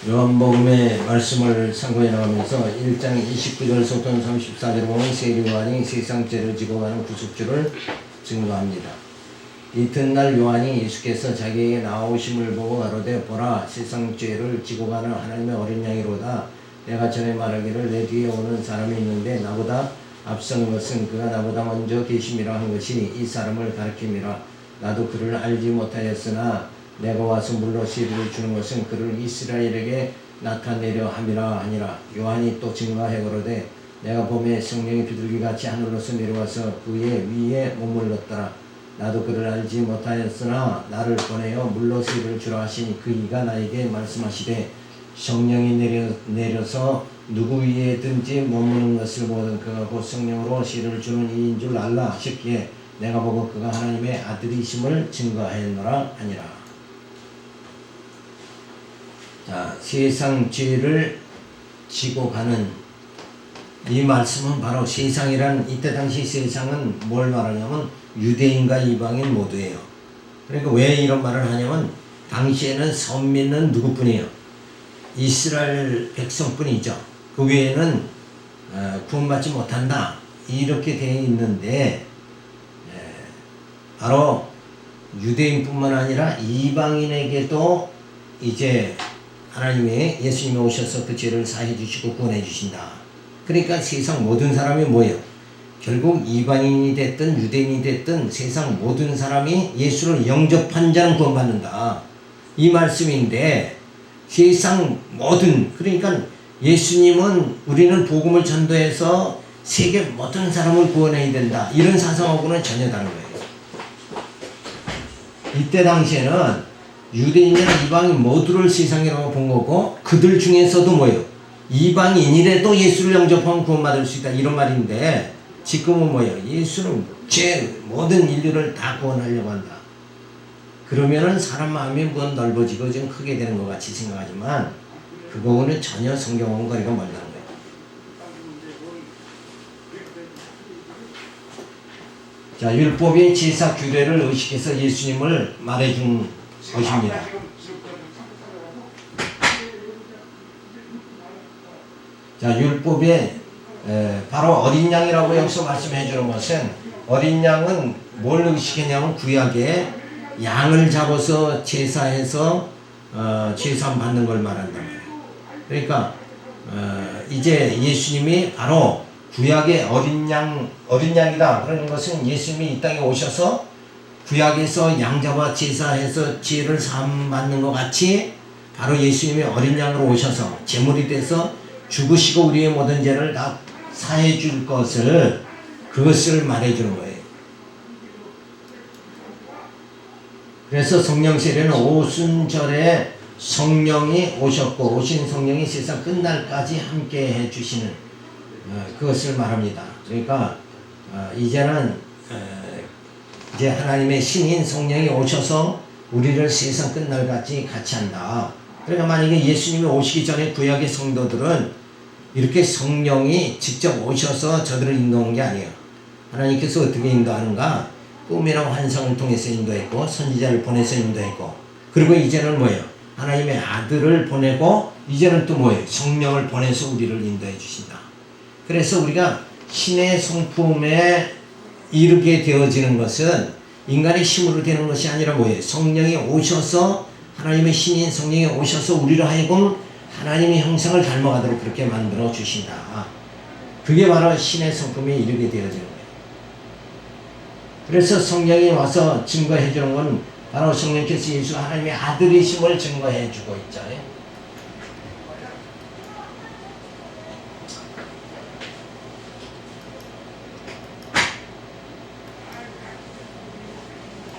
요한복음의 말씀을 참고해 나가면서 1장 29절부터 34절에 보면 세례요한이 세상 죄를 지고 가는 구속주를 증거합니다. 이튿날 요한이 예수께서 자기에게 나오심을 보고 가로되 보라 세상 죄를 지고 가는 하나님의 어린 양이로다. 내가 전에 말하기를 내 뒤에 오는 사람이 있는데 나보다 앞선 것은 그가 나보다 먼저 계심이라 한 것이 이 사람을 가리킴이라. 나도 그를 알지 못하였으나 내가 와서 물로 세례를 주는 것은 그를 이스라엘에게 나타내려 함이라 하니라. 요한이 또 증거하여 가로되 내가 봄에 성령이 비둘기같이 하늘로서 내려와서 그의 위에 머물렀더라. 나도 그를 알지 못하였으나 나를 보내어 물로 세례를 주라 하시니 그 이가 나에게 말씀하시되 성령이 내려서 누구 위에든지 머무는 것을 보던 그가 곧 성령으로 세례를 주는 이인 줄 알라 하셨기에 내가 보고 그가 하나님의 아들이심을 증거하였노라 하니라. 자, 세상 죄를 지고 가는 이 말씀은 바로 세상이란 이때 당시 세상은 뭘 말하냐면 유대인과 이방인 모두예요. 그러니까 왜 이런 말을 하냐면 당시에는 선민은 누구뿐이에요? 이스라엘 백성뿐이죠. 그 외에는 구원받지 못한다 이렇게 되어 있는데 바로 유대인뿐만 아니라 이방인에게도 이제 하나님의 예수님이 오셔서 그 죄를 사해 주시고 구원해 주신다. 그러니까 세상 모든 사람이 뭐예요? 결국 이방인이 됐든 유대인이 됐든 세상 모든 사람이 예수를 영접한 자는 구원받는다. 이 말씀인데 세상 모든 그러니까 예수님은 우리는 복음을 전도해서 세계 모든 사람을 구원해야 된다. 이런 사상하고는 전혀 다른 거예요. 이때 당시에는 유대인이나 이방인 모두를 세상이라고 본 거고 그들 중에서도 뭐예요? 이방인이라도 예수를 영접하면 구원받을 수 있다 이런 말인데 지금은 뭐예요? 예수는 모든 인류를 다 구원하려고 한다. 그러면은 사람 마음이 뭐 넓어지고 좀 크게 되는 것 같이 생각하지만 그거는 전혀 성경하고 거리가 멀다는 거예요. 자, 율법의 제사 규례를 의식해서 예수님을 말해준 것입니다. 자, 율법에 바로 어린 양이라고 여기서 말씀해 주는 것은 어린 양은 뭘 의식했냐면 구약에 양을 잡아서 제사해서 제사 받는 걸 말한단 말이에요. 그러니까 이제 예수님이 바로 구약의 어린 양이다. 그러는 것은 예수님이 이 땅에 오셔서 구약에서 양 잡아 제사해서 죄를 사함 받는 것 같이 바로 예수님이 어린 양으로 오셔서 제물이 돼서 죽으시고 우리의 모든 죄를 다 사해 줄 것을 그것을 말해 주는 거예요. 그래서 성령 세례는 오순절에 성령이 오셨고 오신 성령이 세상 끝날까지 함께 해 주시는 그것을 말합니다. 그러니까 이제는 이제 하나님의 신인 성령이 오셔서 우리를 세상 끝날까지 같이 한다. 그러니까 만약에 예수님이 오시기 전에 구약의 성도들은 이렇게 성령이 직접 오셔서 저들을 인도한 게 아니에요. 하나님께서 어떻게 인도하는가? 꿈이나 환상을 통해서 인도했고 선지자를 보내서 인도했고 그리고 이제는 뭐예요? 하나님의 아들을 보내고 이제는 또 뭐예요? 성령을 보내서 우리를 인도해 주신다. 그래서 우리가 신의 성품에 이르게 되어지는 것은 인간의 힘으로 되는 것이 아니라 뭐예요? 성령이 오셔서 하나님의 신인 성령이 오셔서 우리로 하여금 하나님의 형상을 닮아가도록 그렇게 만들어 주신다. 그게 바로 신의 성품에 이르게 되어지는 거예요. 그래서 성령이 와서 증거해 주는 건 바로 성령께서 예수 하나님의 아들이심을 증거해 주고 있죠.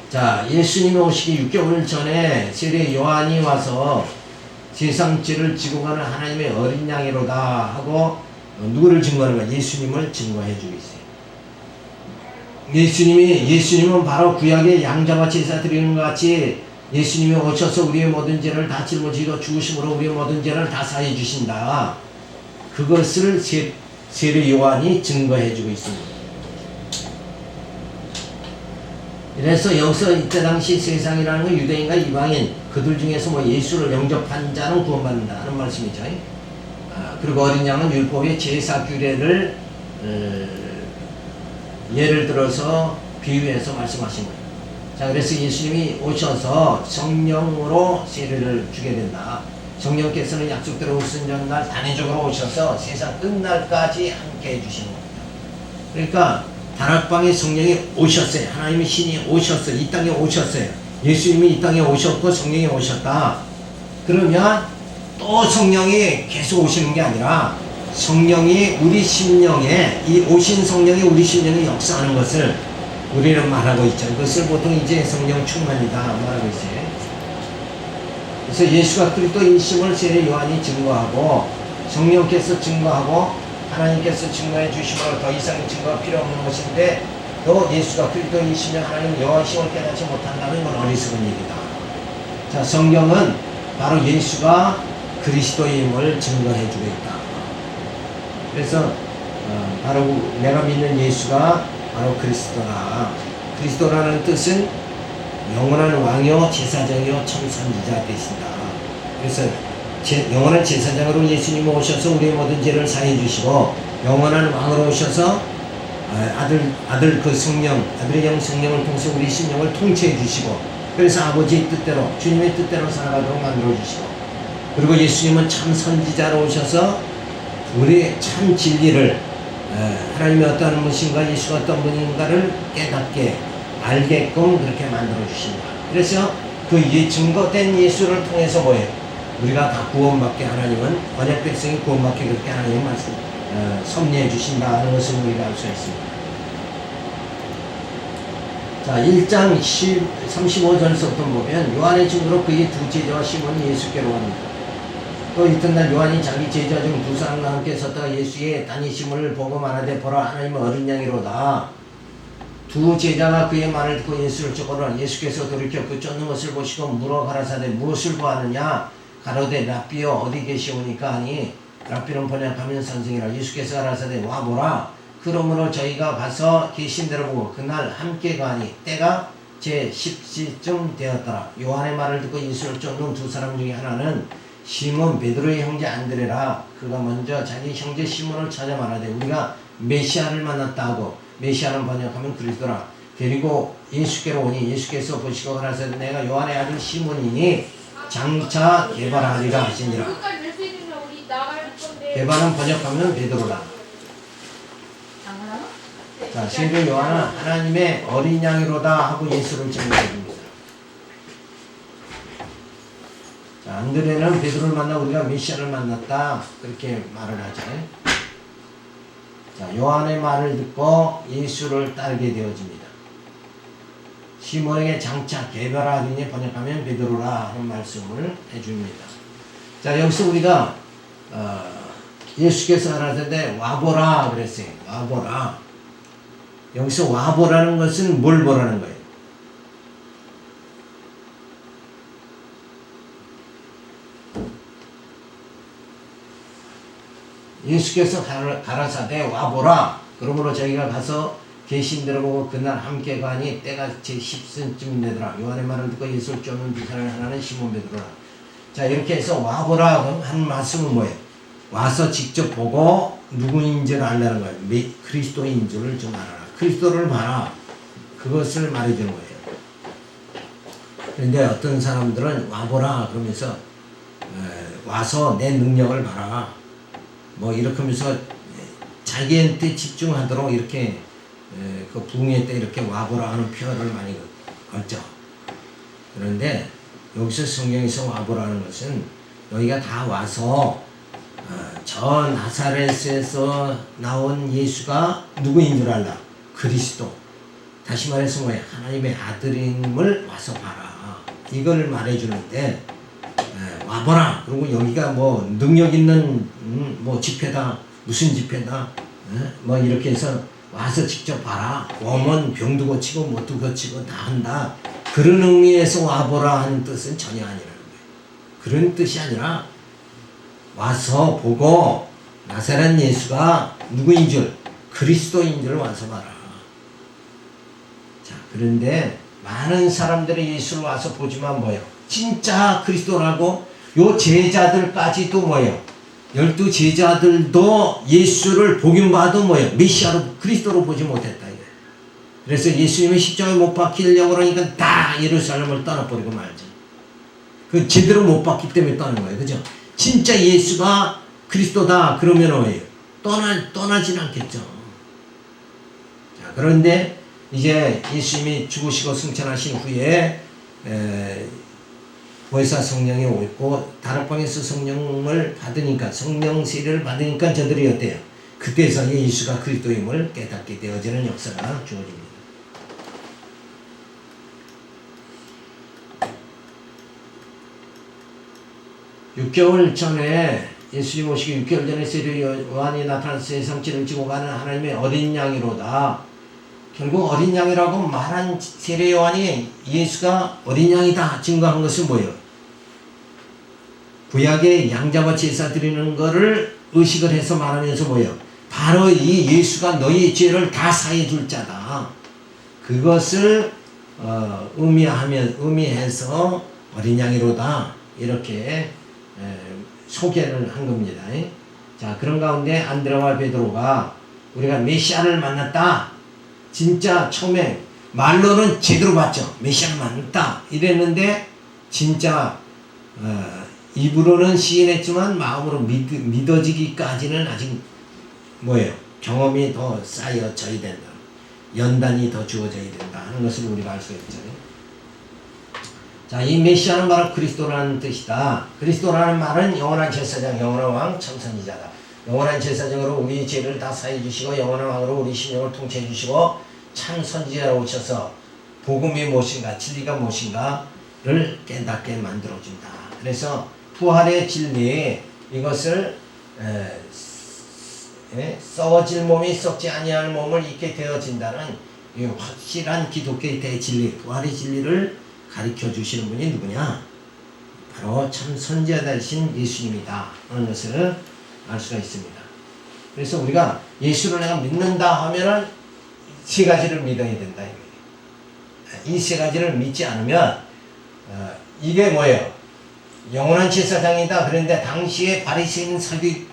자, 예수님이 오시기 6개월 전에 세례 요한이 와서 세상 죄를 지고 가는 하나님의 어린 양이로다 하고 누구를 증거하는 거야? 예수님을 증거해 주고 있어요. 예수님은 바로 구약의 양 잡아 제사 드리는 것 같이 예수님이 오셔서 우리의 모든 죄를 다 짊어지고 죽으심으로 우리의 모든 죄를 다 사해 주신다. 그것을 세례 요한이 증거해 주고 있습니다. 그래서 여기서 이때 당시 세상이라는 건 유대인과 이방인 그들 중에서 뭐 예수를 영접한 자는 구원받는다는 말씀이죠. 그리고 어린 양은 율법의 제사 규례를 예를 들어서 비유해서 말씀하신 거예요. 자, 그래서 예수님이 오셔서 성령으로 세례를 주게 된다. 성령께서는 약속대로 오순절날 단회적으로 오셔서 세상 끝날까지 함께 해주시는 겁니다. 그러니까 다락방에 성령이 오셨어요. 하나님의 신이 오셨어요. 이 땅에 오셨어요. 예수님이 이 땅에 오셨고 성령이 오셨다. 그러면 또 성령이 계속 오시는 게 아니라 성령이 우리 심령에, 이 오신 성령이 우리 심령에 역사하는 것을 우리는 말하고 있죠. 그것을 보통 이제 성령 충만이다 말하고 있어요. 그래서 예수가 그리스도이심을 세례 요한이 증거하고 성령께서 증거하고 하나님께서 증거해 주심으로 더 이상 증거가 필요 없는 것인데 또 예수가 그리스도이시며 하나님 여호와심을 깨닫지 못한다는 건 어리석은 일이다. 자, 성경은 바로 예수가 그리스도임을 증거해 주고 있다. 그래서 바로 내가 믿는 예수가 바로 그리스도라. 그리스도라는 뜻은 영원한 왕이요 제사장이요 참선지자 되신다. 그래서 영원한 제사장으로 예수님이 오셔서 우리의 모든 죄를 사해 주시고 영원한 왕으로 오셔서 아들 그 성령, 아들의 영 성령을 통해서 우리 심령을 통치해 주시고 그래서 아버지의 뜻대로 주님의 뜻대로 살아가도록 만들어 주시고 그리고 예수님은 참 선지자로 오셔서 우리 참 진리를 하나님이 어떤 분이신가 예수가 어떤 분인가를 깨닫게 알게끔 그렇게 만들어 주신다. 그래서 그 증거된 예수를 통해서 뭐예요? 우리가 다 구원받게 하나님은 언약 백성이 구원받게 그렇게 하나님 말씀 섭리해 주신다 하는 것을 우리가 알 수 있습니다. 자, 1장 35절서부터 보면 요한의 증거로 그의 두 제자와 시몬이 예수께로 갑니다. 또 이튿날 요한이 자기 제자 중 두 사람과 함께 섰다가 예수의 다니심을 보고 말하되 보라 하나님은 어린 양이로다. 두 제자가 그의 말을 듣고 예수를 쫓거라. 예수께서 돌이켜 그 쫓는 것을 보시고 물어 가라사대 무엇을 보았느냐 가로되 랍비여 어디 계시오니까 하니 랍비는 번역하면 선생이라. 예수께서 가라사대 와보라. 그러므로 저희가 가서 계신 대로 보고 그날 함께 가니 때가 제 10시쯤 되었더라. 요한의 말을 듣고 예수를 쫓는 두 사람 중에 하나는 시몬 베드로의 형제 안드레라. 그가 먼저 자기 형제 시몬을 찾아 말하되 우리가 메시아를 만났다 하고 메시아는 번역하면 그리스도라. 데리고 예수께로 오니 예수께서 보시고 가라사대 내가 요한의 아들 시몬이니 장차 게바라하리라 하시니라. 게바는 번역하면 베드로라. 자, 세례 요한은 하나님의 어린 양이로다 하고 예수를 증거해 줍니다. 자, 안드레는 베드로를 만나 우리가 메시아를 만났다 그렇게 말을 하죠. 자, 요한의 말을 듣고 예수를 따르게 되어집니다. 시몬에게 장차 게바라하리니 번역하면 베드로라 하는 말씀을 해줍니다. 자, 여기서 우리가 예수께서 하라는데 와보라 그랬어요. 와보라. 여기서 와보라는 것은 뭘 보라는 거예요? 예수께서 가라사대 와보라. 그러므로 저희가 가서 계신 대로 보고 그날 함께 가니 때가 제 10승쯤 되더라. 요한의 말을 듣고 예수를 쫓는 두 사람 하나는 시몬 베드로라. 자, 이렇게 해서 와보라 하는 말씀은 뭐예요? 와서 직접 보고 누구인 줄 알라는 거예요. 그리스도인 줄을 좀 알아라. 그리스도를 봐라. 그것을 말해주는 거예요. 그런데 어떤 사람들은 와보라 그러면서 와서 내 능력을 봐라. 뭐 이렇게 하면서 자기한테 집중하도록 이렇게 그 부흥회 때 이렇게 와보라 하는 표현을 많이 걸죠. 그런데 여기서 성경에서 와보라는 것은 너희가 다 와서 저 나사렛에서 나온 예수가 누구인 줄 알라. 그리스도. 다시 말해서 뭐야? 하나님의 아들임을 와서 봐라. 이걸 말해주는데 와보라. 그리고 여기가 뭐 능력 있는 뭐 집회다. 무슨 집회다. 뭐 이렇게 해서 와서 직접 봐라. 오면 병도 고치고 못도 고치고 다 한다. 그런 의미에서 와보라 하는 뜻은 전혀 아니라는 거예요. 그런 뜻이 아니라 와서 보고 나사렛 예수가 누구인 줄 그리스도인 줄 와서 봐라. 자, 그런데 많은 사람들이 예수를 와서 보지만 뭐예요? 진짜 그리스도라고 요 제자들까지도 뭐예요? 12 제자들도 예수를 보긴 봐도 뭐예요? 메시아로 그리스도로 보지 못했다. 이거예요. 그래서 예수님이 십자가에 못 박히려고 그러니까 다 예루살렘을 떠나버리고 말죠. 그 제대로 못 박기 때문에 떠난 거예요. 그죠? 진짜 예수가 그리스도다 그러면 뭐예요? 떠나진 않겠죠. 자, 그런데 이제 예수님이 죽으시고 승천하신 후에 보혜사 성령이 오고 다락방에서 성령을 받으니까 성령 세례를 받으니까 저들이 어때요? 그때서 예수가 그리스도임을 깨닫게 되어지는 역사가 주어집니다. 6개월 전에 예수님 오시기 6개월 전에 세례 요한이 나타나서 세상 죄를 지고 가는 하나님의 어린 양이로다. 결국 어린 양이라고 말한 세례 요한이 예수가 어린 양이다 증거한 것은 뭐예요? 구약의 양자와 제사 드리는 거를 의식을 해서 말하면서 뭐예요? 바로 이 예수가 너희의 죄를 다 사해 줄 자다. 그것을 의미해서 어린 양이로다 이렇게 소개를 한 겁니다. 자, 그런 가운데 안드레와 베드로가 우리가 메시아를 만났다. 진짜 처음에 말로는 제대로 봤죠. 메시아를 만났다 이랬는데 진짜 입으로는 시인했지만 마음으로 믿어지기까지는 아직 뭐예요? 경험이 더 쌓여져야 된다. 연단이 더 주어져야 된다 하는 것을 우리가 알 수 있죠. 자, 이 메시아는 바로 그리스도라는 뜻이다. 그리스도라는 말은 영원한 제사장, 영원한 왕, 참선지자다. 영원한 제사장으로 우리 죄를 다 사해 주시고 영원한 왕으로 우리 심령을 통치해 주시고 참 선지자로 오셔서 복음이 무엇인가, 진리가 무엇인가를 깨닫게 만들어준다. 그래서 부활의 진리, 이것을 썩어질 몸이 썩지 아니할 몸을 입게 되어진다는 이 확실한 기독교의 대진리, 부활의 진리를 가르쳐 주시는 분이 누구냐? 바로 참 선지자 되신 예수님이다 하는 것을 알 수가 있습니다. 그래서 우리가 예수를 내가 믿는다 하면은 세 가지를 믿어야 된다. 이 세 가지를 믿지 않으면 이게 뭐예요? 영원한 제사장이다. 그런데 당시에 바리새인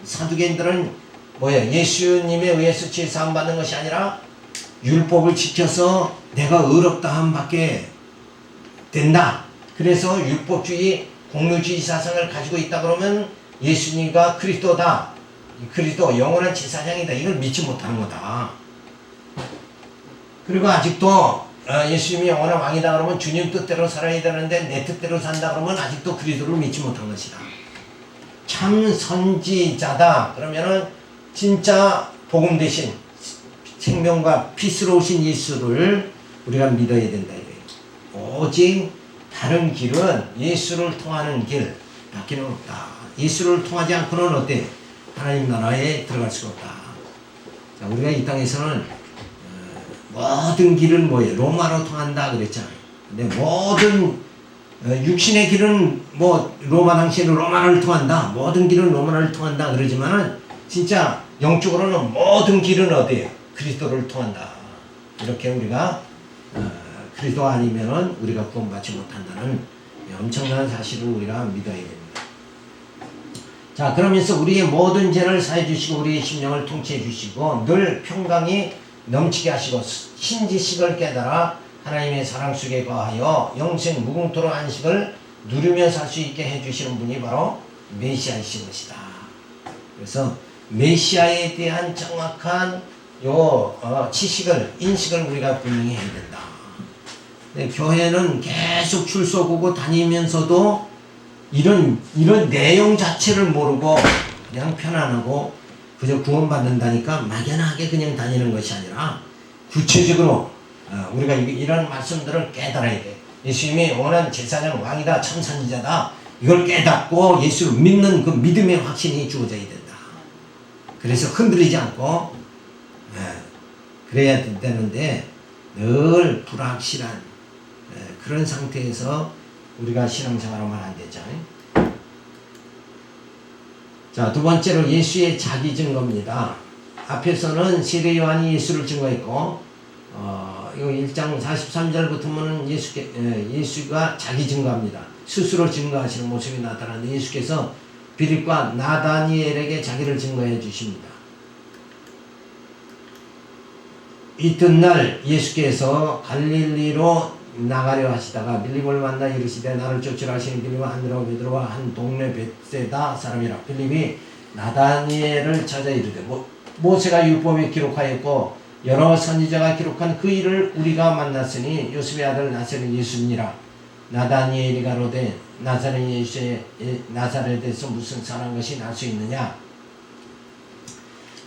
사두개인들은 뭐예요? 예수님에 의해서 제사함 받는 것이 아니라 율법을 지켜서 내가 의롭다 함밖에 된다. 그래서 율법주의, 공료주의 사상을 가지고 있다 그러면 예수님과 그리스도다. 그리스도 영원한 제사장이다. 이걸 믿지 못하는 거다. 그리고 아직도 예수님이 영원한 왕이다 그러면 주님 뜻대로 살아야 되는데 내 뜻대로 산다 그러면 아직도 그리스도를 믿지 못한 것이다. 참 선지자다. 그러면은 진짜 복음 대신 생명과 피스로 오신 예수를 우리가 믿어야 된다. 오직 다른 길은 예수를 통하는 길 밖에는 없다. 예수를 통하지 않고는 어때? 하나님 나라에 들어갈 수가 없다. 자, 우리가 이 땅에서는 모든 길은 뭐예요? 로마로 통한다 그랬잖아요. 근데 모든 육신의 길은 뭐 로마 당시에는 로마를 통한다. 모든 길은 로마를 통한다 그러지만은 진짜 영적으로는 모든 길은 어디예요? 그리스도를 통한다. 이렇게 우리가 그리스도 아니면은 우리가 구원받지 못한다는 엄청난 사실을 우리가 믿어야 됩니다. 자, 그러면서 우리의 모든 죄를 사해 주시고 우리의 심령을 통치해 주시고 늘 평강이 넘치게 하시고 신지식을 깨달아 하나님의 사랑 속에 거하여 영생 무궁토록 안식을 누리며 살 수 있게 해주시는 분이 바로 메시아이신 것이다. 그래서 메시아에 대한 정확한 인식을 우리가 분명히 해야 된다. 교회는 계속 출석하고 다니면서도 이런 내용 자체를 모르고 그냥 편안하고 그저 구원받는다니까 막연하게 그냥 다니는 것이 아니라 구체적으로 우리가 이런 말씀들을 깨달아야 돼. 예수님이 원한 제사장 왕이다, 참선지자다. 이걸 깨닫고 예수를 믿는 그 믿음의 확신이 주어져야 된다. 그래서 흔들리지 않고 그래야 되는데 늘 불확실한 그런 상태에서 우리가 신앙생활하면 안 되잖아요. 자, 두 번째로 예수의 자기 증거입니다. 앞에서는 세례 요한이 예수를 증거했고 이거 1장 43절부터 보면 예수가 자기 증거합니다. 스스로 증거하시는 모습이 나타나는데 예수께서 빌립과 나다니엘에게 자기를 증거해 주십니다. 이튿날 예수께서 갈릴리로 나가려 하시다가 빌립을 만나 이르시되 나를 쫓으라 하시는 빌립은 안드레와 베드로와 한 동네 벳세다 사람이라. 빌립이 나다니엘을 찾아 이르되 모세가 율법에 기록하였고 여러 선지자가 기록한 그 일을 우리가 만났으니 요셉의 아들 나사렛 예수니라. 나다니엘이 가로되 나사렛에서 무슨 선한 것이 날 수 있느냐.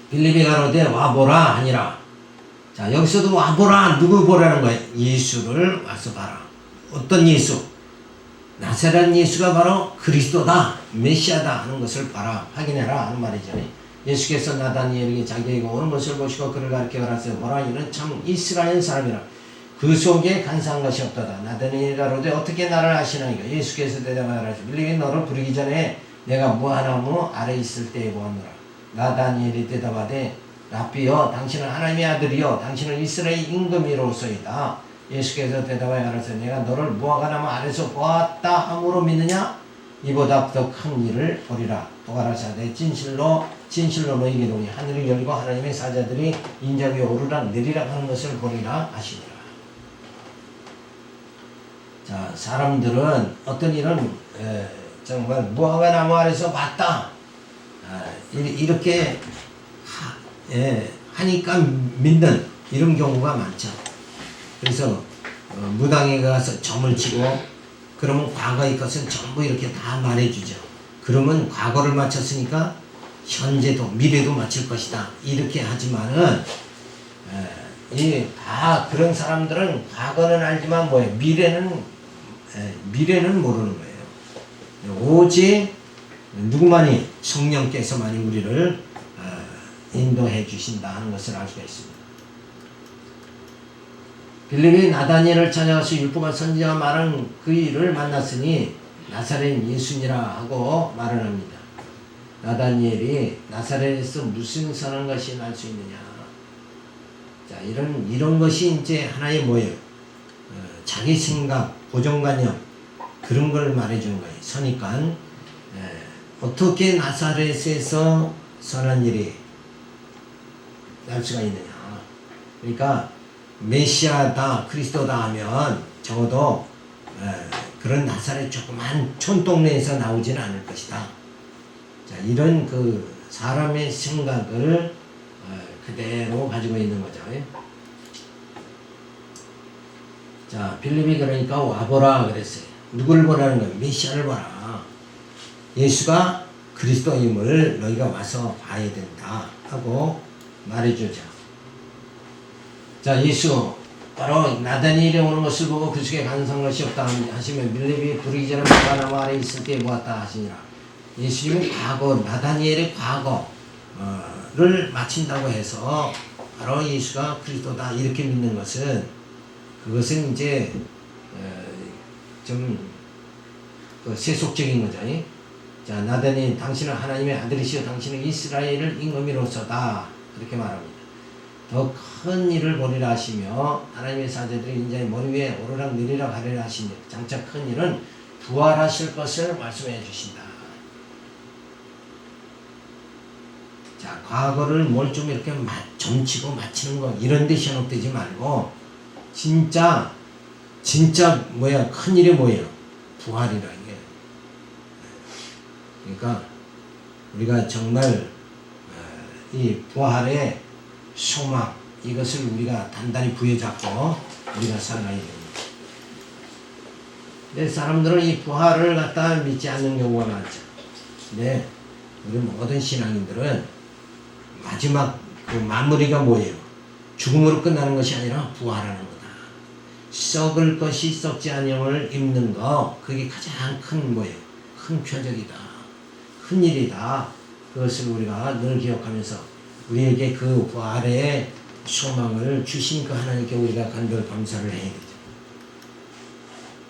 빌립이 가로되 와보라 하니라. 자, 여기서도 와보라. 누구 보라는 거예요? 예수를 와서 봐라. 어떤 예수? 나사렛 예수가 바로 그리스도다, 메시아다 하는 것을 봐라, 확인해라 하는 말이죠. 예수께서 나다니엘에게 자기에게 오는 것을 보시고 그를 가르쳐 가라사대 보라, 이는 참 이스라엘 사람이라. 그 속에 간사한 것이 없도다. 나다니엘이 가로되 어떻게 나를 아시나이까. 예수께서 대답하여 빌립이 너를 부르기 전에 내가 무화나무 아래 있을 때에 보았노라. 나다니엘이 대답하되 랍비여, 당신은 하나님의 아들이여 당신은 이스라엘 임금이로소이다. 예수께서 대답하여 가라사대 내가 너를 무화과나무 아래서 보았다 함으로 믿느냐. 이보다 더 큰 일을 보리라. 또 가라사대 진실로 너희에게 이르노니 하늘이 열리고 하나님의 사자들이 인자 위에 오르락 내리락 하는 것을 보리라 하시니라. 자, 사람들은 어떤 일은 정말 무화과나무 아래서 봤다, 이렇게 하니까 믿는 이런 경우가 많죠. 그래서 무당에 가서 점을 치고 그러면 과거의 것은 전부 이렇게 다 말해주죠. 그러면 과거를 맞췄으니까 현재도 미래도 맞출 것이다, 이렇게 하지만은 다 그런 사람들은 과거는 알지만 뭐예요? 미래는 모르는 거예요. 오직 누구만이 성령께서만이 우리를 인도해 주신다 하는 것을 알 수가 있습니다. 빌립이 나다니엘을 찾아가서 율법과 선지자가 말한 그 일을 만났으니 나사렛 예수니라 하고 말을 합니다. 나다니엘이 나사렛에서 무슨 선한 것이 날 수 있느냐. 자, 이런 것이 이제 하나의 뭐예요? 자기 생각, 고정관념, 그런 걸 말해주는 거예요. 선입관. 어떻게 나사렛에서 선한 일이 날 수가 있느냐. 그러니까 메시아다, 그리스도다 하면 적어도 그런 나사렛 조그만 촌동네에서 나오지는 않을 것이다. 자, 이런 그 사람의 생각을 그대로 가지고 있는 거죠. 자, 빌립이 그러니까 와보라 그랬어요. 누구를 보라는 거예요? 메시아를 보라. 예수가 그리스도임을 너희가 와서 봐야 된다 하고 말해주죠. 자, 예수 바로 나다니엘이 오는 것을 보고 그 속에 간사한 것이 없다 하시면 빌립이 부르기 전에 무화과나무 아래 있을 때에 보았다 하시니라. 예수님이 과거, 나다니엘의 과거를 마친다고 해서 바로 예수가 그리스도다 이렇게 믿는 것은, 그것은 이제 좀 세속적인 거죠. 자, 나다니엘 당신은 하나님의 아들이시여 당신은 이스라엘을 임금이로서다 이렇게 말합니다. 더 큰 일을 보리라 하시며 하나님의 사자들이 인자의 머리 위에 오르락 내리락 하리라 하시니 장차 큰 일은 부활하실 것을 말씀해 주신다. 자, 과거를 뭘 좀 이렇게 점치고 맞히는 거 이런 데 현혹되지 말고 진짜 뭐야, 큰 일이 뭐예요? 부활이라 이게. 그러니까 우리가 정말 이 부활의 소망, 이것을 우리가 단단히 부여잡고 우리가 살아가야 됩니다. 근데 사람들은 이 부활을 갖다 믿지 않는 경우가 많죠. 근데 우리 모든 신앙인들은 마지막 그 마무리가 뭐예요? 죽음으로 끝나는 것이 아니라 부활하는 거다. 썩을 것이 썩지 아니함을 입는 거, 그게 가장 큰 뭐예요? 큰 표적이다. 큰 일이다. 그것을 우리가 늘 기억하면서 우리에게 그 부활의 소망을 주신 그 하나님께 우리가 간절 감사를 해야 되죠.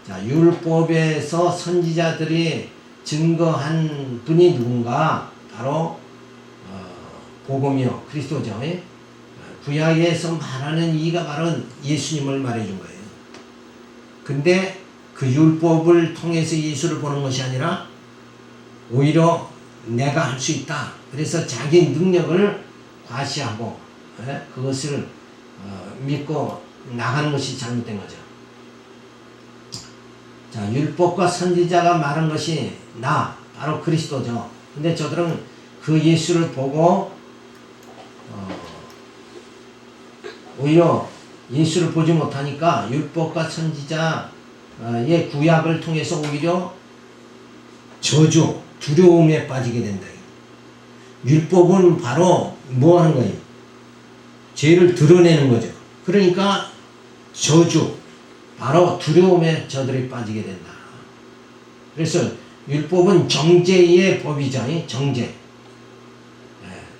자, 율법에서 선지자들이 증거한 분이 누군가? 바로 복음이요, 그리스도죠. 구약에서 말하는 이가 바로 예수님을 말해준 거예요. 근데 그 율법을 통해서 예수를 보는 것이 아니라 오히려 내가 할 수 있다. 그래서 자기 능력을 과시하고 그것을 믿고 나가는 것이 잘못된 거죠. 자, 율법과 선지자가 말한 것이 바로 그리스도죠. 근데 저들은 그 예수를 보고 오히려 예수를 보지 못하니까 율법과 선지자의 구약을 통해서 오히려 저주, 두려움에 빠지게 된다. 율법은 바로 뭐 하는 거예요? 죄를 드러내는 거죠. 그러니까 저주, 바로 두려움에 저들이 빠지게 된다. 그래서 율법은 정죄의 법이죠. 정죄.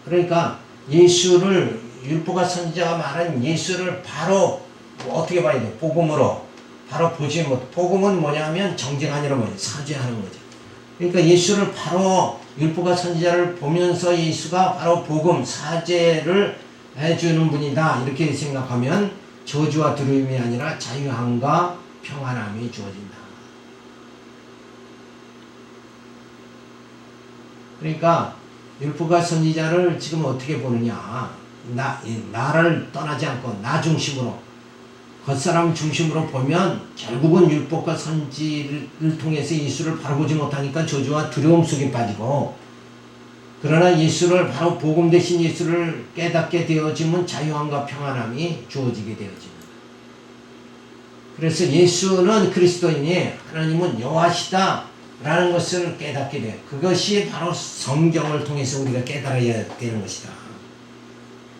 그러니까 예수를, 율법과 선지자가 말한 예수를 바로 어떻게 봐야 돼요? 복음으로 바로 보지 못. 복음은 뭐냐면 정죄가 아니라 뭐예요? 사죄하는 거죠. 그러니까 예수를 바로 율법과 선지자를 보면서 예수가 바로 복음, 사죄를 해주는 분이다. 이렇게 생각하면 저주와 두려움이 아니라 자유함과 평안함이 주어진다. 그러니까 율법과 선지자를 지금 어떻게 보느냐? 나를 떠나지 않고 나 중심으로, 겉사람 중심으로 보면 결국은 율법과 선지를 통해서 예수를 바로 보지 못하니까 저주와 두려움 속에 빠지고, 그러나 예수를 바로 복음 대신 예수를 깨닫게 되어지면 자유함과 평안함이 주어지게 되어집니다. 그래서 예수는 그리스도이니 하나님은 여호와시다 라는 것을 깨닫게 돼요. 그것이 바로 성경을 통해서 우리가 깨달아야 되는 것이다.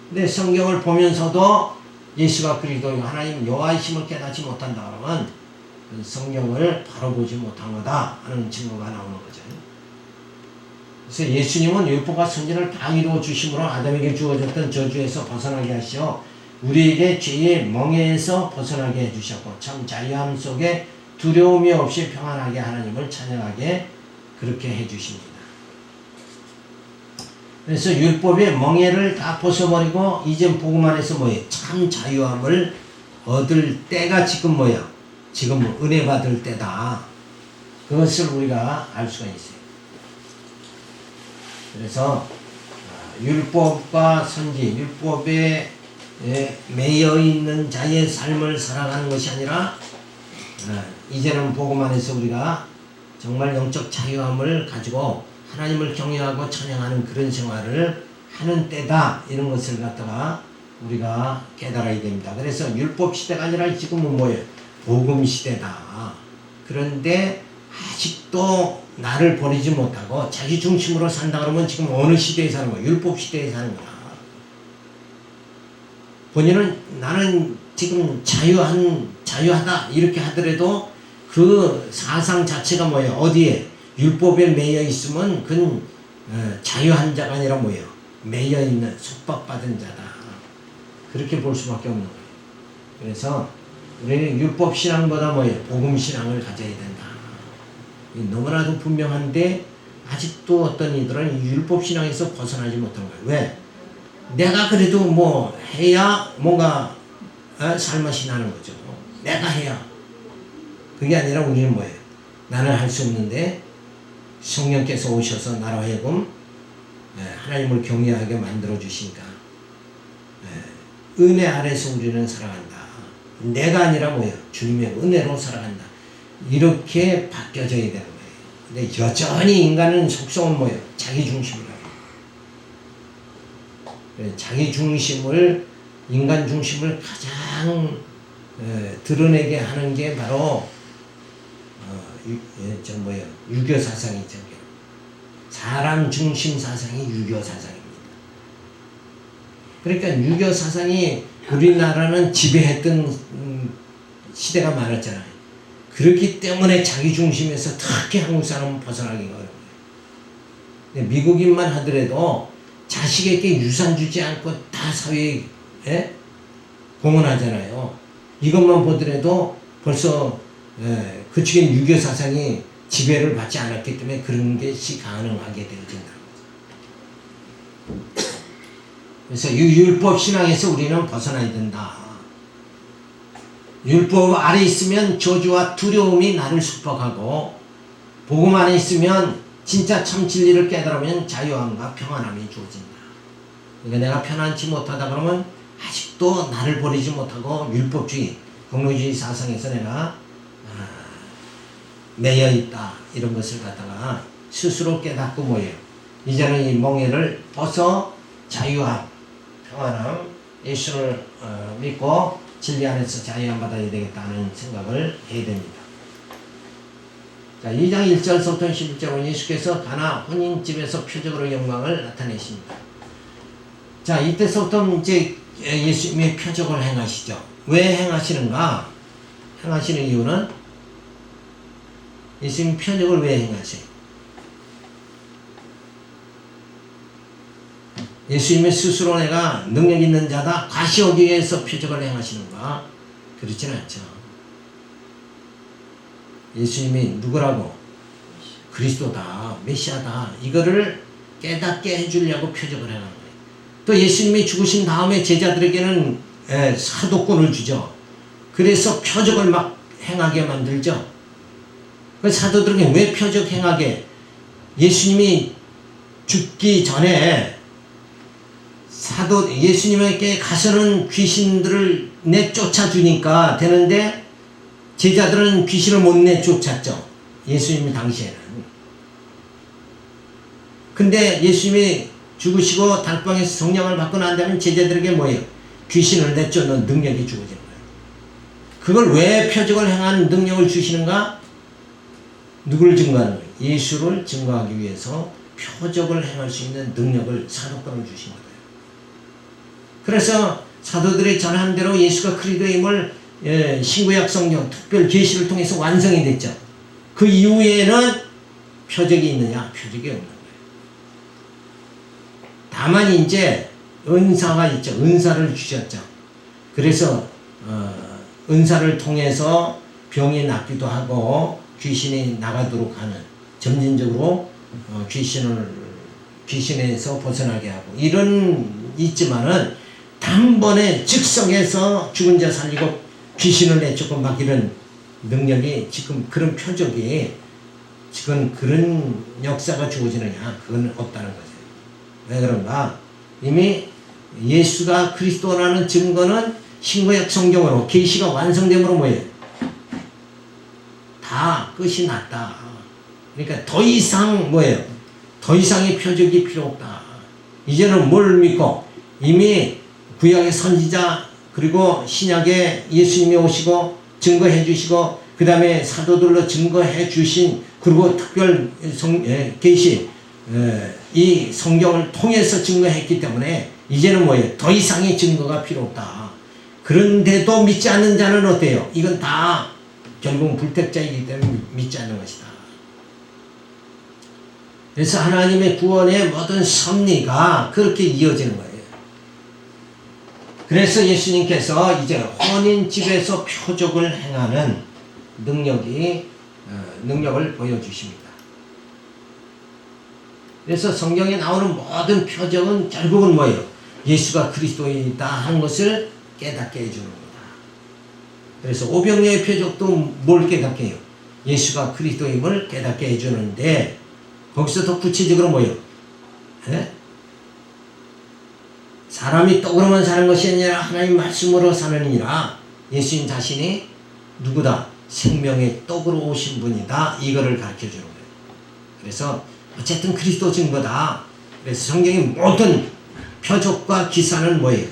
근데 성경을 보면서도 예수가 그리스도이고 하나님 여호와이심을 깨닫지 못한다 그러면 성경을 바로 보지 못한 거다 하는 증거가 나오는 거죠. 그래서 예수님은 율법과 선지를 다 이루어 주심으로 아담에게 주어졌던 저주에서 벗어나게 하시어 우리에게 죄의 멍에에서 벗어나게 해주셨고 참 자유함 속에 두려움이 없이 평안하게 하나님을 찬양하게 그렇게 해주십니다. 그래서 율법의 멍에를 다 벗어버리고 이제 복음 안에서 뭐예요? 참 자유함을 얻을 때가 지금 뭐예요? 지금 은혜 받을 때다. 그것을 우리가 알 수가 있어요. 그래서 율법과 선지, 율법에 매여 있는 자의 삶을 살아가는 것이 아니라 이제는 복음 안에서 우리가 정말 영적 자유함을 가지고 하나님을 경외하고 찬양하는 그런 생활을 하는 때다. 이런 것을 갖다가 우리가 깨달아야 됩니다. 그래서 율법 시대가 아니라 지금은 뭐예요? 복음 시대다. 그런데 아직도 나를 버리지 못하고 자기 중심으로 산다 그러면 지금 어느 시대에 사는 거야? 율법 시대에 사는 거야. 본인은 나는 지금 자유하다 이렇게 하더라도 그 사상 자체가 뭐예요? 어디에? 율법에 매여 있으면 그건 자유한 자가 아니라 뭐예요? 매여 있는 속박받은 자다. 그렇게 볼 수밖에 없는 거예요. 그래서 우리는 율법 신앙보다 뭐예요? 복음 신앙을 가져야 된다. 너무나도 분명한데 아직도 어떤 이들은 율법 신앙에서 벗어나지 못한 거예요. 왜? 내가 그래도 뭐 해야 뭔가 살맛이 나는 거죠. 내가 해야. 그게 아니라 우리는 뭐예요? 나는 할 수 없는데 성령께서 오셔서 나로 하여금 하나님을 경외하게 만들어 주시니까 은혜 아래서 우리는 살아간다. 내가 아니라 뭐예요? 주님의 은혜로 살아간다. 이렇게 바뀌어져야 되는 거예요. 근데 여전히 인간은 속성은 뭐예요? 자기 중심으로 해요. 자기 중심을, 인간 중심을 가장 드러내게 하는 게 바로 유교 사상이죠. 사람 중심 사상이 유교 사상입니다. 그러니까 유교 사상이 우리나라는 지배했던 시대가 많았잖아요. 그렇기 때문에 자기 중심에서 특히 한국 사람은 벗어나기가 어려워요. 근데 미국인만 하더라도 자식에게 유산 주지 않고 다 사회에 공헌하잖아요. 이것만 보더라도 벌써 그쪽엔 유교 사상이 지배를 받지 않았기 때문에 그런 것이 가능하게 되어진다는 거죠. 그래서 율법 신앙에서 우리는 벗어나야 된다. 율법 아래 있으면 저주와 두려움이 나를 숙박하고 복음 안에 있으면 진짜 참 진리를 깨달으면 자유함과 평안함이 주어진다. 그러니까 내가 편안치 못하다 그러면 아직도 나를 버리지 못하고 율법주의, 공로주의 사상에서 내가 매여 있다. 이런 것을 갖다가 스스로 깨닫고 뭐예요? 이제는 이 멍에를 벗어 자유함, 평안함, 예수를 믿고 진리 안에서 자유함 받아야 되겠다는 생각을 해야 됩니다. 자, 2장 1절부터 11절은 예수께서 가나 혼인집에서 표적으로 영광을 나타내십니다. 자, 이때서부터 이제 예수님이 표적을 행하시죠. 왜 행하시는가? 행하시는 이유는 예수님 표적을 왜 행하세요? 예수님의 스스로 내가 능력 있는 자다 과시하기 위해서 표적을 행하시는가? 그렇지는 않죠. 예수님이 누구라고? 그리스도다, 메시아다, 이거를 깨닫게 해주려고 표적을 행하는 거예요. 또 예수님이 죽으신 다음에 제자들에게는 사도권을 주죠. 그래서 표적을 막 행하게 만들죠. 그 사도들에게 왜 표적 행하게? 예수님이 죽기 전에 예수님에게 가서는 귀신들을 내쫓아 주니까 되는데 제자들은 귀신을 못 내쫓았죠. 예수님 당시에는. 근데 예수님이 죽으시고 달방에서 성령을 받고 난 다음에 제자들에게 뭐예요? 귀신을 내쫓는 능력이 주어지는 거예요. 그걸 왜 표적을 행하는 능력을 주시는가? 누구를 증거하는 거예요? 예수를 증거하기 위해서 표적을 행할 수 있는 능력을, 사도권을 주신 거예요. 그래서 사도들이 전한 대로 예수가 그리스도임을 신구약 성경 특별 계시를 통해서 완성이 됐죠. 그 이후에는 표적이 있느냐? 표적이 없는 거예요. 다만 이제 은사가 있죠. 은사를 주셨죠. 그래서 은사를 통해서 병이 낫기도 하고 귀신이 나가도록 하는, 점진적으로 귀신에서 벗어나게 하고 이런 있지만은 단번에 즉석에서 죽은 자 살리고 귀신을 내쫓고 막 이런 능력이, 지금 그런 표적이, 지금 그런 역사가 주어지느냐? 그건 없다는 거죠. 왜 그런가? 이미 예수가 그리스도라는 증거는 신구약 성경으로 계시가 완성됨으로 뭐예요? 다 끝이 났다. 그러니까 더 이상 뭐예요? 더 이상의 표적이 필요 없다. 이제는 뭘 믿고? 이미 구약의 선지자 그리고 신약에 예수님이 오시고 증거해 주시고 그 다음에 사도들로 증거해 주신, 그리고 특별 계시, 이 성경을 통해서 증거했기 때문에 이제는 뭐예요? 더 이상의 증거가 필요 없다. 그런데도 믿지 않는 자는 어때요? 이건 다 결국 불택자이기 때문에 믿지 않는 것이다. 그래서 하나님의 구원의 모든 섭리가 그렇게 이어지는 거예요. 그래서 예수님께서 이제 혼인집에서 표적을 행하는 능력을 보여주십니다. 그래서 성경에 나오는 모든 표적은 결국은 뭐예요? 예수가 그리스도이다 하는 것을 깨닫게 해주는 겁니다. 그래서 오병이어의 표적도 뭘 깨닫게 해요? 예수가 그리스도임을 깨닫게 해주는데, 거기서 더 구체적으로 뭐예요? 사람이 떡으로만 사는 것이 아니라 하나님 말씀으로 사느니라. 예수님 자신이 누구다? 생명의 떡으로 오신 분이다. 이거를 가르쳐 주는 거예요. 그래서 어쨌든 그리스도 증거다. 그래서 성경의 모든 표적과 기사는 뭐예요?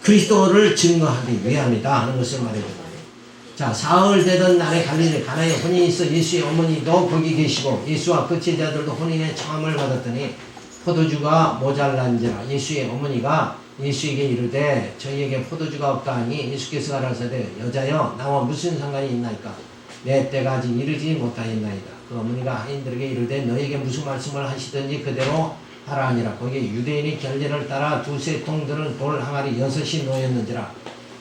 그리스도를 증거하기 위함이다 하는 것을 말해줍니다. 자, 사흘 되던 날에 갈릴리 가나에 혼인이 있어 예수의 어머니도 거기 계시고 예수와 그 제자들도 혼인의 청함을 받았더니 포도주가 모자란지라. 예수의 어머니가 예수에게 이르되 저희에게 포도주가 없다 하니 예수께서 가라사대 여자여 나와 무슨 상관이 있나이까? 내 때가 아직 이르지 못하였나이다. 그 어머니가 하인들에게 이르되 너에게 무슨 말씀을 하시든지 그대로 하라 하니라. 거기에 유대인이 결례를 따라 두세 통 들은 돌 항아리 6이 놓였는지라.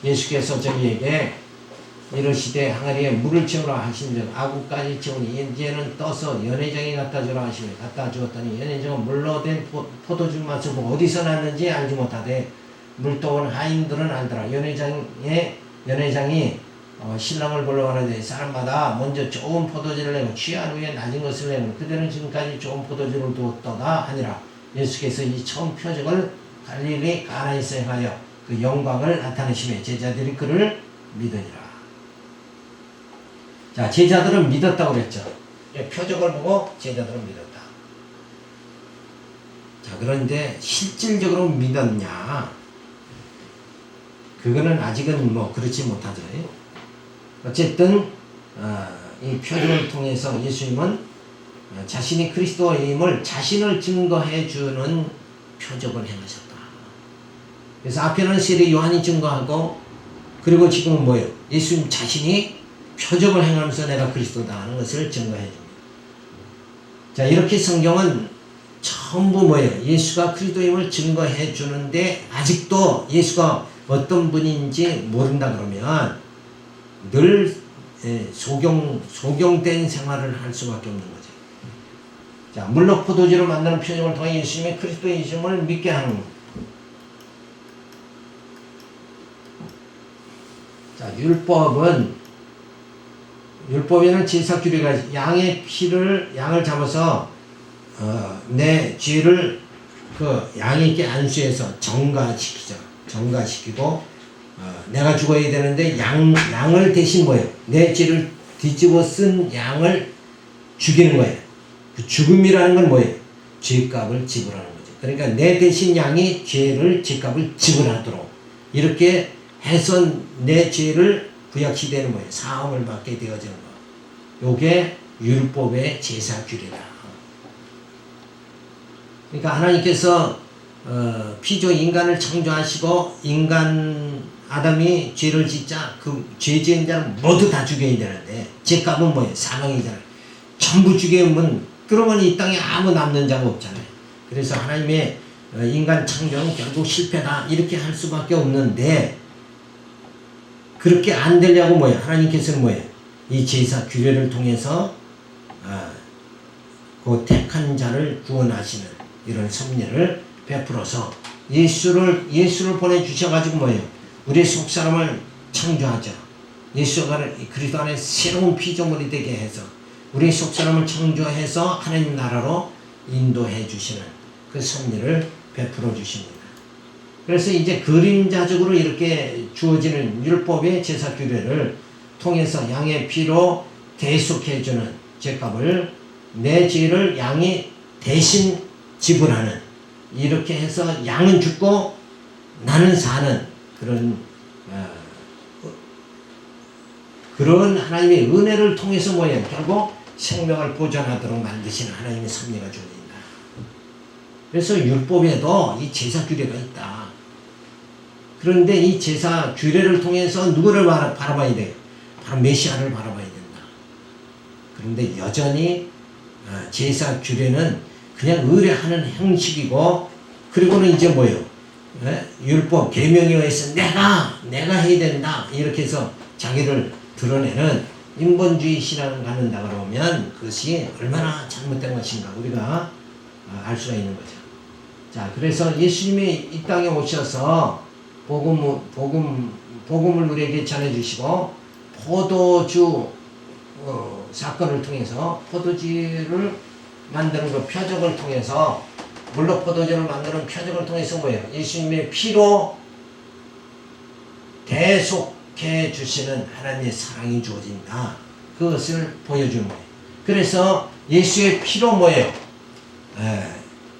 예수께서 저희에게 이러시되 항아리에 물을 채우라 하신즉 아구까지 채우니 이제는 떠서 연회장에 갖다 주라 하시며 갖다 주었더니 연회장은 물로 된 포도주 맛을 보고 어디서 났는지 알지 못하되 물도온 하인들은 알더라. 연회장이 신랑을 보러 가는데 사람마다 먼저 좋은 포도주를 내고 취한 후에 낮은 것을 내고 그들은 지금까지 좋은 포도주를 두었도다 하니라. 예수께서 이 처음 표적을 갈릴리 가나에서 행하여 그 영광을 나타내시며 제자들이 그를 믿으니라. 자, 제자들은 믿었다고 그랬죠. 표적을 보고 제자들은 믿었다. 자, 그런데 실질적으로 믿었냐? 그거는 아직은 뭐 그렇지 못하죠. 어쨌든 이 표적을 통해서 예수님은 자신이 그리스도임을 자신을 증거해 주는 표적을 행하셨다. 그래서 앞에는 세례 요한이 증거하고 그리고 지금은 뭐예요? 예수님 자신이 표적을 행하면서 내가 그리스도다 하는 것을 증거해 줍니다. 자, 이렇게 성경은 전부 뭐예요? 예수가 그리스도임을 증거해 주는데 아직도 예수가 어떤 분인지 모른다 그러면 늘 소경된 생활을 할 수밖에 없는 거죠. 자, 물로 포도주를 만드는 표적을 통해 예수님의 그리스도이심을 믿게 하는 겁니다. 자, 율법에는 제사 규례가 양의 양을 잡아서 내 죄를 그 양에게 안수해서 정가시키고 내가 죽어야 되는데 양을 대신 뭐예요? 내 죄를 뒤집어 쓴 양을 죽이는 거예요. 그 죽음이라는 건 뭐예요? 죄값을 지불하는 거죠. 그러니까 내 대신 양이 죄값을 지불하도록 이렇게 해서 내 죄를 구약시되는 거예요. 사함을 받게 되어지는 거. 요게 율법의 제사 규례다. 그러니까 하나님께서 피조 인간을 창조하시고 아담이 죄를 짓자 그 죄 지은 자는 모두 다 죽여야 되는데 죄값은 뭐예요? 사망이잖아요. 전부 죽이면 그러면 이 땅에 아무 남는 자가 없잖아요. 그래서 하나님의 인간 창조는 결국 실패다 이렇게 할 수밖에 없는데 그렇게 안 되려고 뭐예요? 하나님께서는 뭐예요? 이 제사 규례를 통해서 그 택한 자를 구원하시는 이런 섭리를 베풀어서 예수를 보내주셔가지고 뭐예요? 우리의 속사람을 창조하죠. 예수가 그리스도 안에 새로운 피조물이 되게 해서 우리의 속사람을 창조해서 하나님 나라로 인도해 주시는 그 섭리를 베풀어 주십니다. 그래서 이제 그림자적으로 이렇게 주어지는 율법의 제사 규례를 통해서 양의 피로 대속해 주는 죄값을 내 죄를 양이 대신 지불하는 이렇게 해서 양은 죽고 나는 사는 그런 하나님의 은혜를 통해서 뭐예요? 결국 생명을 보존하도록 만드시는 하나님의 섭리가 주어진다. 그래서 율법에도 이 제사 규례가 있다. 그런데 이 제사 규례를 통해서 누구를 바라봐야 돼요? 바로 메시아를 바라봐야 된다. 그런데 여전히 제사 규례는 그냥 의뢰하는 형식이고 그리고는 이제 뭐예요? 율법 계명에 의해서 내가 해야 된다 이렇게 해서 자기를 드러내는 인본주의 신앙을 갖는다 그러면 그것이 얼마나 잘못된 것인가 우리가 알 수가 있는 거죠. 자, 그래서 예수님이 이 땅에 오셔서 복음을 우리에게 전해주시고 포도주 사건을 통해서 포도주를 만드는 그 표적을 통해서 물로 포도주를 만드는 표적을 통해서 뭐예요? 예수님의 피로 대속해 주시는 하나님의 사랑이 주어진다. 그것을 보여주는 거예요. 그래서 예수의 피로 뭐예요?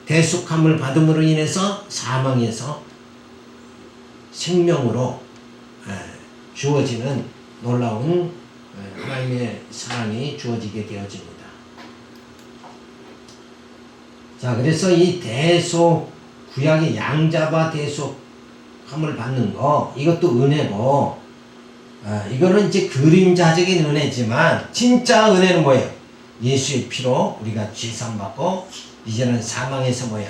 대속함을 받음으로 인해서 사망에서 생명으로 주어지는 놀라운 하나님의 사랑이 주어지게 되어집니다. 자, 그래서 이 대속 구약의 양잡아 대속함을 받는 거 이것도 은혜고 이거는 이제 그림자적인 은혜지만 진짜 은혜는 뭐예요? 예수의 피로 우리가 죄사함 받고 이제는 사망에서 뭐야?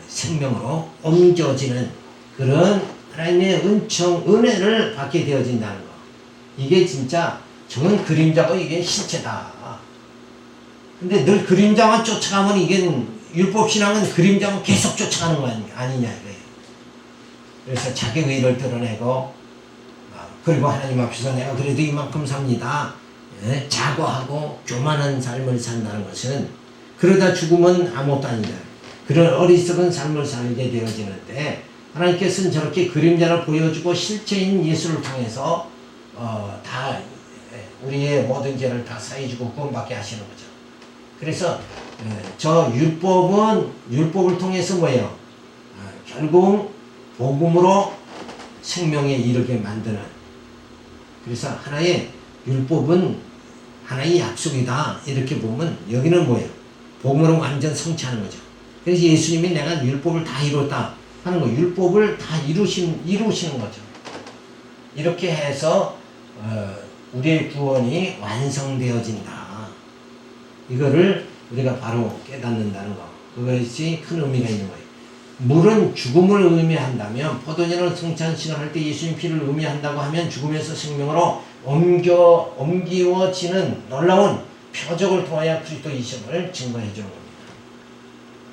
생명으로 옮겨지는 그런 하나님의 은혜를 받게 되어진다는 거. 이게 진짜 저건 그림자고 이게 실체다. 근데 늘 그림자만 쫓아가면 이게 율법신앙은 그림자만 계속 쫓아가는 거 아니냐 이거예요. 그래서 자기 의를 드러내고 그리고 하나님 앞에서 내가 그래도 이만큼 삽니다. 예? 자고하고 교만한 삶을 산다는 것은 그러다 죽으면 아무것도 아니다. 그런 어리석은 삶을 살게 되어지는데 하나님께서는 저렇게 그림자를 보여주고 실체인 예수를 통해서 다 우리의 모든 죄를 다 사해주고 구원받게 하시는 거죠. 그래서 저 율법을 통해서 뭐예요? 결국 복음으로 생명에 이르게 만드는. 그래서 하나의 율법은 하나의 약속이다. 이렇게 보면 여기는 뭐예요? 복음으로 완전 성취하는 거죠. 그래서 예수님이 내가 율법을 다 이뤘다 하는 거, 율법을 다 이루시는 거죠. 이렇게 해서 우리의 구원이 완성되어진다. 이거를 우리가 바로 깨닫는다는 거. 그것이 큰 의미가 있는 거예요. 물은 죽음을 의미한다면 포도주를 성찬식을 할 때 예수님 피를 의미한다고 하면 죽음에서 생명으로 옮기워지는 놀라운 표적을 통하여 그리스도이심을 증거해 주는 겁니다.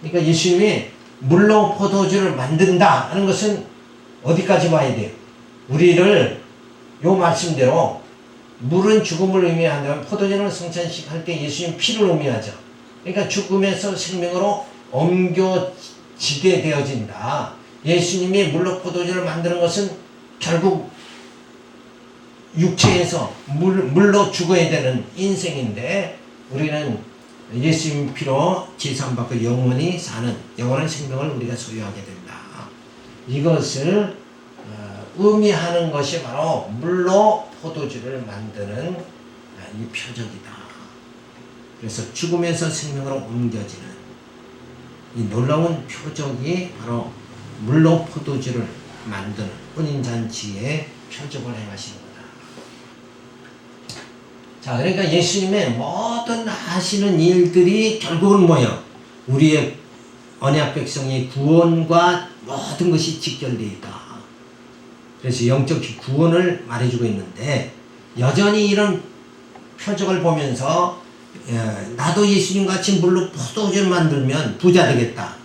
그러니까 예수님이 물로 포도주를 만든다 하는 것은 어디까지 봐야 돼요? 우리를 요 말씀대로 물은 죽음을 의미한다면 포도주는 성찬식 할 때 예수님 피를 의미하죠. 그러니까 죽음에서 생명으로 옮겨지게 되어진다. 예수님이 물로 포도주를 만드는 것은 결국 육체에서 물로 죽어야 되는 인생인데 우리는 예수님 피로 제사함받고 영원히 사는 영원한 생명을 우리가 소유하게 된다. 이것을 의미하는 것이 바로 물로 포도주를 만드는 이 표적이다. 그래서 죽음에서 생명으로 옮겨지는 이 놀라운 표적이 바로 물로 포도주를 만드는 혼인잔치의 표적을 행하시는 거다. 자, 그러니까 예수님의 모든 하시는 일들이 결국은 뭐예요? 우리의 언약 백성의 구원과 모든 것이 직결되어 있다. 그래서 영적 구원을 말해주고 있는데 여전히 이런 표적을 보면서 나도 예수님 같이 물로 포도주를 만들면 부자 되겠다.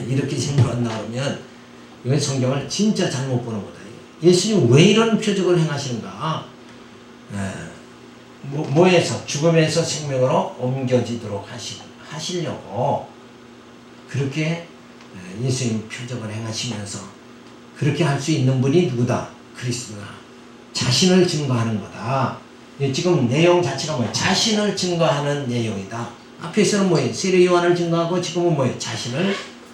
이렇게 생각한다 그러면 이건 성경을 진짜 잘못 보는 거다. 예수님 왜 이런 표적을 행하시는가? 뭐에서? 죽음에서 생명으로 옮겨지도록 하시려고 그렇게 예수님 표적을 행하시면서 그렇게 할 수 있는 분이 누구다? 그리스도다. 자신을 증거하는 거다. 지금 내용 자체가 뭐예요? 자신을 증거하는 내용이다. 앞에서는 뭐예요? 세례 요한을 증거하고 지금은 뭐예요?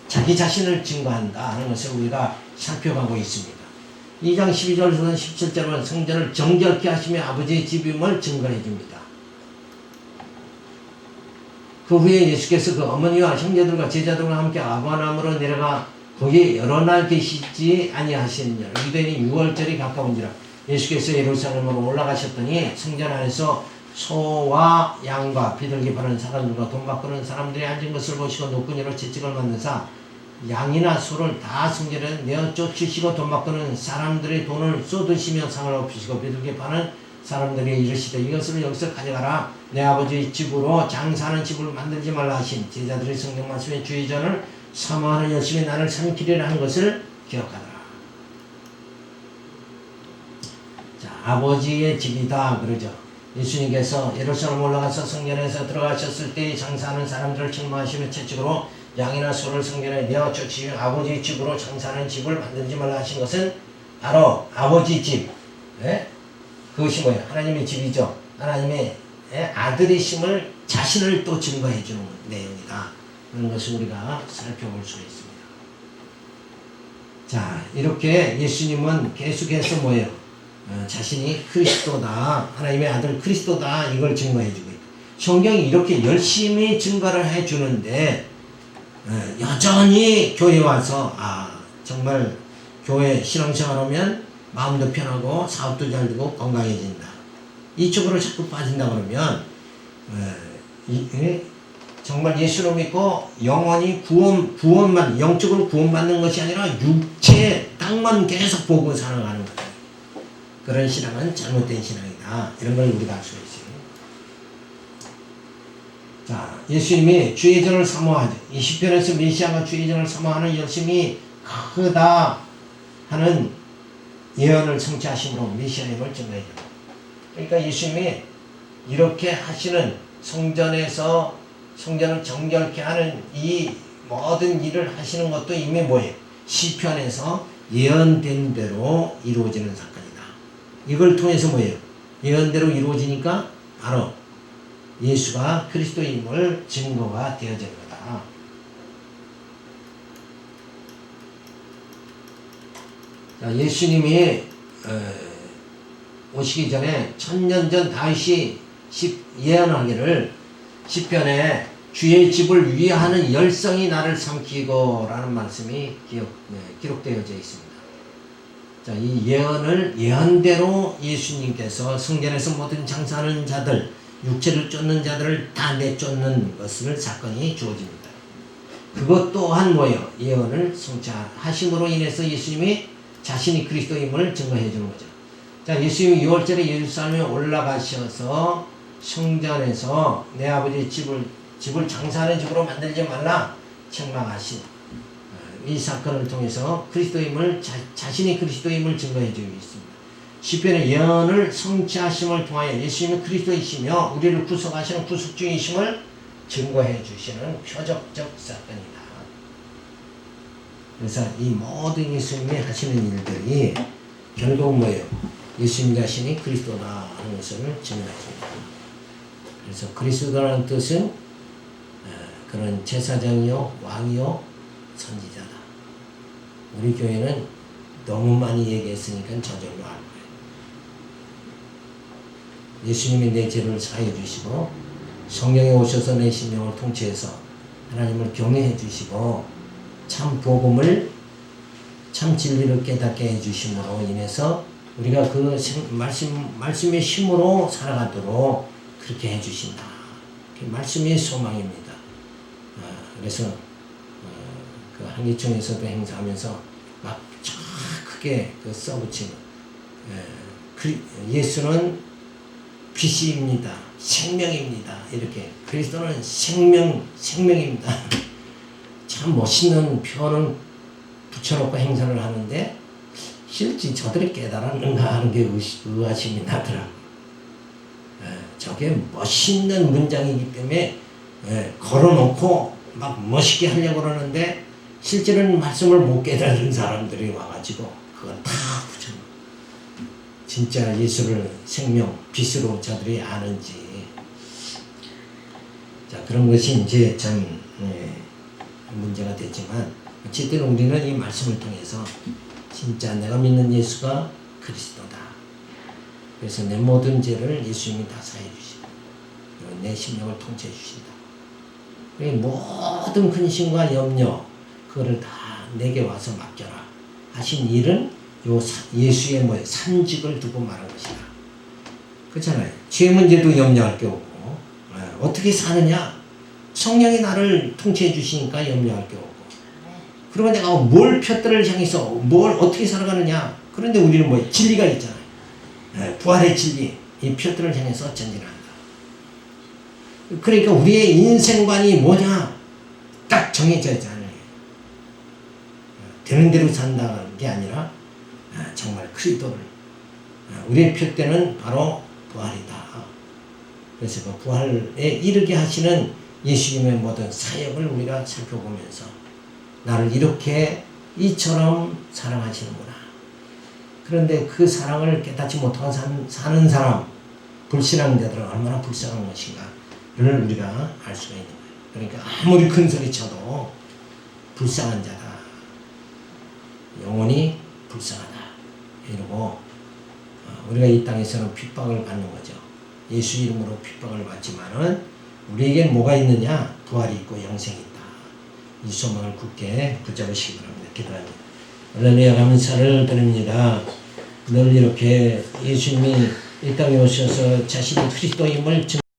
자기 자신을 증거한다 하는 것을 우리가 살펴가고 있습니다. 2장 12절에서 17절은 성전을 정결케 하시며 아버지의 집임을 증거해 줍니다. 그 후에 예수께서 그 어머니와 형제들과 제자들과 함께 아브라함으로 내려가 거기에 여러 날 계시지 아니하시느냐. 유대인이 6월절이 가까운지라 예수께서 예루살렘으로 올라가셨더니 성전 안에서 소와 양과 비둘기 파는 사람들과 돈 바꾸는 사람들이 앉은 것을 보시고 노끈이로 채찍을 만드사 양이나 소를 다 성전에 내어 쫓으시고 돈 바꾸는 사람들의 돈을 쏟으시며 상을 엎으시고 비둘기 파는 사람들이 이르시되 이것을 여기서 가져가라. 내 아버지의 집으로 장사하는 집을 만들지 말라 하신 제자들의 성경 말씀의 주의전을 사모하는 열심히 나를 삼키리라 하는 것을 기억하라. 자, 아버지의 집이다 그러죠. 예수님께서 예루살렘 올라가서 성전에서 들어가셨을 때 장사하는 사람들을 책망하시며 채찍으로 양이나 소를 성전에 내어 쫓으시며 아버지의 집으로 장사하는 집을 만들지 말라 하신 것은 바로 아버지 집. 그것이 뭐예요? 하나님의 집이죠. 하나님의 아들이심을 자신을 또 증거해 주는 내용이다. 그런 것을 우리가 살펴볼 수가 있습니다. 자, 이렇게 예수님은 계속해서 뭐예요? 자신이 그리스도다, 하나님의 아들 그리스도다 이걸 증거해 주고 있다. 성경이 이렇게 열심히 증거를 해 주는데 여전히 교회 와서 정말 교회 신앙생활 하면 마음도 편하고 사업도 잘 되고 건강해진다. 이쪽으로 자꾸 빠진다 그러면 정말 예수를 믿고 영원히 구원만 영적으로 구원받는 것이 아니라 육체의 땅만 계속 보고 살아가는 거예요. 그런 신앙은 잘못된 신앙이다. 이런 걸 우리가 알 수가 있어요. 자, 예수님이 주의 전을 사모하죠. 이 시편에서 메시아가 주의 전을 사모하는 열심이 크다 하는 예언을 성취하심으로 메시아임을 증거해요. 그러니까 예수님이 이렇게 하시는 성전에서 성전을 정결케 하는 이 모든 일을 하시는 것도 이미 뭐예요? 시편에서 예언된 대로 이루어지는 사건이다. 이걸 통해서 뭐예요? 예언대로 이루어지니까 바로 예수가 그리스도임을 증거가 되어진 거다. 자, 예수님이 오시기 전에 1000년 전 다윗이 예언하기를 시편에 주의 집을 위하는 열성이 나를 삼키고 라는 말씀이 기록되어져 있습니다. 자, 이 예언을 예언대로 예수님께서 성전에서 모든 장사하는 자들, 육체를 쫓는 자들을 다 내쫓는 것을 사건이 주어집니다. 그것 또한 뭐예요? 예언을 성취하심으로 인해서 예수님이 자신이 그리스도임을 증거해 주는 거죠. 자, 예수님이 6월절에 예루살렘에 올라가셔서 성전에서 내 아버지의 집을 장사하는 집으로 만들지 말라 책망하신 이 사건을 통해서 그리스도임을 자신이 그리스도임을 증거해 주고 있습니다. 시편의 예언을 성취하심을 통하여 예수님이 그리스도이시며 우리를 구속하시는 구속주이심을 증거해 주시는 표적적 사건이다. 그래서 이 모든 예수님이 하시는 일들이 결국 뭐예요? 예수님 자신이 그리스도다 하는 것을 증명합니다. 그래서 그리스도라는 뜻은 그런 제사장이요, 왕이요, 선지자다. 우리 교회는 너무 많이 얘기했으니까 저절로 알 거예요. 예수님이 내 죄를 사해 주시고 성령에 오셔서 내 심령을 통치해서 하나님을 경외해 주시고 참 복음을 참 진리를 깨닫게 해 주심으로 인해서 우리가 그 말씀의 힘으로 살아가도록 그렇게 해 주신다. 말씀이 소망입니다. 그래서 그 한기총에서도 행사하면서 막 크게 그 써붙이는 예수는 빛입니다. 생명입니다. 이렇게 그리스도는 생명입니다. 참 멋있는 표현을 붙여놓고 행사를 하는데 실제 저들이 깨달았는가 하는 게 의아심이 나더라고요. 저게 멋있는 문장이기 때문에 걸어놓고 막 멋있게 하려고 그러는데 실제로는 말씀을 못 깨달은 사람들이 와가지고 그걸 다 붙여놓고 진짜 예수를 생명, 빛으로 저들이 아는지 자 그런 것이 이제 참 문제가 됐지만 어쨌든 우리는 이 말씀을 통해서 진짜 내가 믿는 예수가 그리스도다. 그래서 내 모든 죄를 예수님이 다 사해 주시고 내 심령을 통치해 주신다. 모든 근심과 염려 그거를 다 내게 와서 맡겨라 하신 일은 요 예수의 산직을 두고 말한 것이다. 그렇잖아요. 죄 문제도 염려할 게 없고 어떻게 사느냐 성령이 나를 통치해 주시니까 염려할 게 없고 그러면 내가 뭘 푯들을 향해서 뭘 어떻게 살아가느냐. 그런데 우리는 진리가 있잖아요. 부활의 진리 이 푯들을 향해서 전진한다. 그러니까 우리의 인생관이 뭐냐 딱 정해져 있잖아요. 되는 대로 산다는 게 아니라 정말 그리스도를 우리의 푯대는 바로 부활이다. 그래서 그 부활에 이르게 하시는 예수님의 모든 사역을 우리가 살펴보면서 나를 이렇게 이처럼 사랑하시는구나. 그런데 그 사랑을 깨닫지 못하고 사는 사람, 불신앙자들은 얼마나 불쌍한 것인가를 우리가 알 수가 있는 거예요. 그러니까 아무리 큰 소리 쳐도 불쌍한 자다. 영원히 불쌍하다. 이러고 우리가 이 땅에서는 핍박을 받는 거죠. 예수 이름으로 핍박을 받지만은 우리에겐 뭐가 있느냐? 부활이 있고 영생이 있다. 이 소망을 굳게 붙잡으시기 바랍니다. 기도합니다. 할렐루야 감사를 드립니다. 늘 이렇게 예수님이 이 땅에 오셔서 자신이 그리스도임을